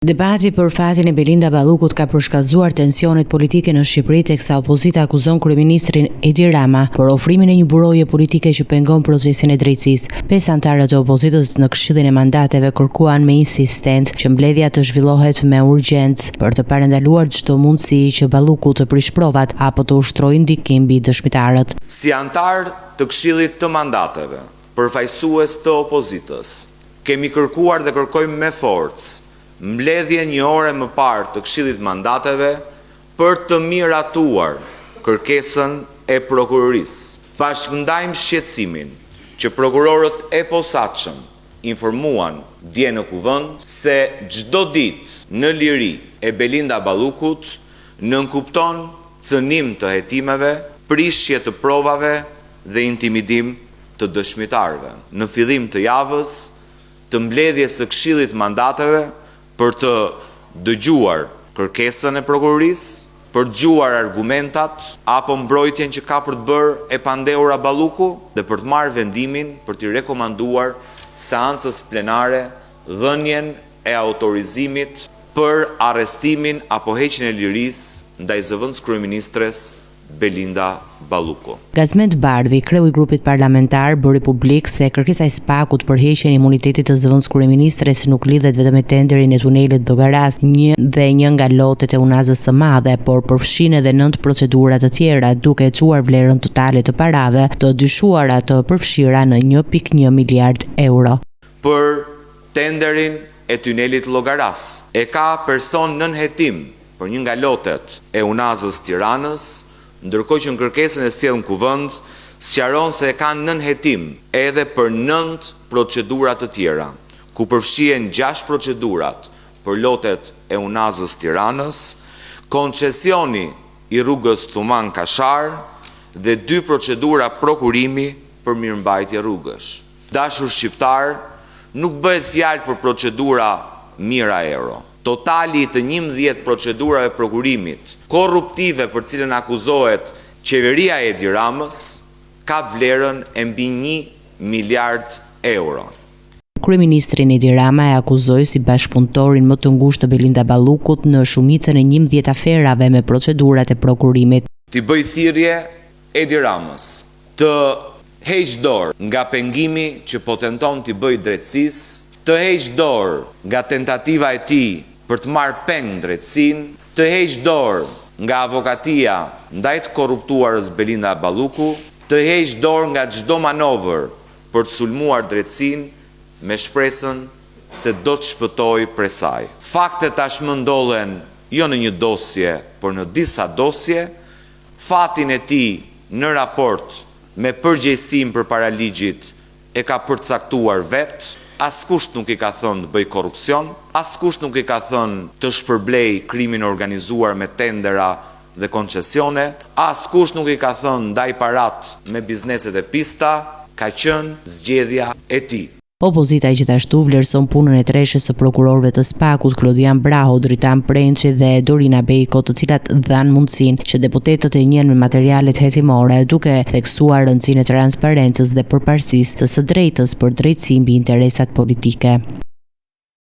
Debati për fatin e Belinda Ballukut ka përshkallëzuar tensionet politike në Shqipëri, teksa opozita akuzon kryeministrin Edi Rama për ofrimin e një buroje politike që pengon procesin e drejtësisë. 5 anëtarët e opozitës në Këshillin e Mandateve kërkuan me insistencë që mbledhja të zhvillohet me urgjencë për të parandaluar çdo mundësi që Balluku të prish provat apo të ushtrojë ndikim mbi dëshmitarët. Si antar të Këshillit të Mandateve, përfaqësues të opozitës, kemi kërkuar dhe kërkojmë me forcë mbledhje një ore më parë të Këshillit Mandateve për të miratuar kërkesën e prokurorisë. Bashkëndajmë shqetësimin që prokurorët e posaçëm informuan dje në Kuvend se çdo ditë në liri e Belinda Ballukut nënkupton cënim të hetimeve, prishje të provave dhe intimidim të dëshmitarëve. Në fillim të javës të mbledhjes së Këshillit Mandateve për të dëgjuar kërkesën e prokurorisë, për të dëgjuar argumentat apo mbrojtjen që ka për të bërë e pandehura Balluku dhe për të marrë vendimin për t'i rekomanduar seancës plenare dhënien e autorizimit për arrestimin apo heqjen e lirisë ndaj zëvendës kryeministres Belinda Balluku. Gazmet Bardhi, kreu i grupit parlamentar, bëri publik se kërkesa e SPAK-ut për heqjen e imunitetit të zëvendës kryeministres nuk lidhet vetëm me tenderin e tunelit Llogaras, një nga lotet e Unazës së Madhe, por përfshin edhe 9 procedura të tjera, duke e çuar vlerën totale të parave të dyshuara të përfshira në 1.1 miliard euro. Për tenderin e tunelit Llogaras, e ka person nën hetim për një nga lotet e Unazës Tiranës, ndërkohë që në kërkesën e sjellën Kuvend sqaron se e kanë nën hetim edhe për 9 procedura të tjera, ku përfshihen 6 procedurat për lotet e Unazës Tiranës, koncesioni i rrugës Thuman Kashar dhe 2 procedura prokurimi për mirëmbajtje rrugësh. Dashur shqiptar, nuk bëhet fjalë për procedura mira euro. Totali të 11 procedurave prokurimit korruptive për cilën akuzohet qeveria e Edi Ramës ka vlerën e mbi 1 miliard euro. Kryeministrin Edi Rama e akuzoi si bashkëpunëtorin më të ngushtë të Belinda Ballukut në shumicën e 11 aferave me procedurat e prokurimit. Ti bëj thirrje Edi Ramës të heqë dorë nga pengimi që po tenton t'i bëj drejtësisë, të heqë dorë nga tentativa e tij për të marrë peng drejtësinë, të heqë dorë nga avokatia ndaj të korruptuarës Belinda Balluku, të heqë dorë nga çdo manovër për të sulmuar drejtësinë me shpresën se do të shpëtojë prej saj. Faktet tashmë ndodhen jo në një dosje, por në disa dosje. Fatin e tij në raport me përgjegjësinë përpara ligjit e ka përcaktuar vetë. Askush nuk i ka thënë të bëj korrupsion, askush nuk i ka thënë të shpërblej krimin organizuar me tendera dhe koncesione, askush nuk i ka thënë ndaj parat me bizneset e pista, ka qenë zgjedhja e tij. Opozita gjithashtu vlerëson punën e treshës së prokurorëve të SPAK-ut Klodian Braho, Dritan Prençi dhe Dorina Bejko, të cilat dhanë mundësinë që deputetët e njihen me materialet hetimore, duke theksuar rëndësinë e transparencës dhe përparësisë të së drejtës për drejtësi mbi interesat politike.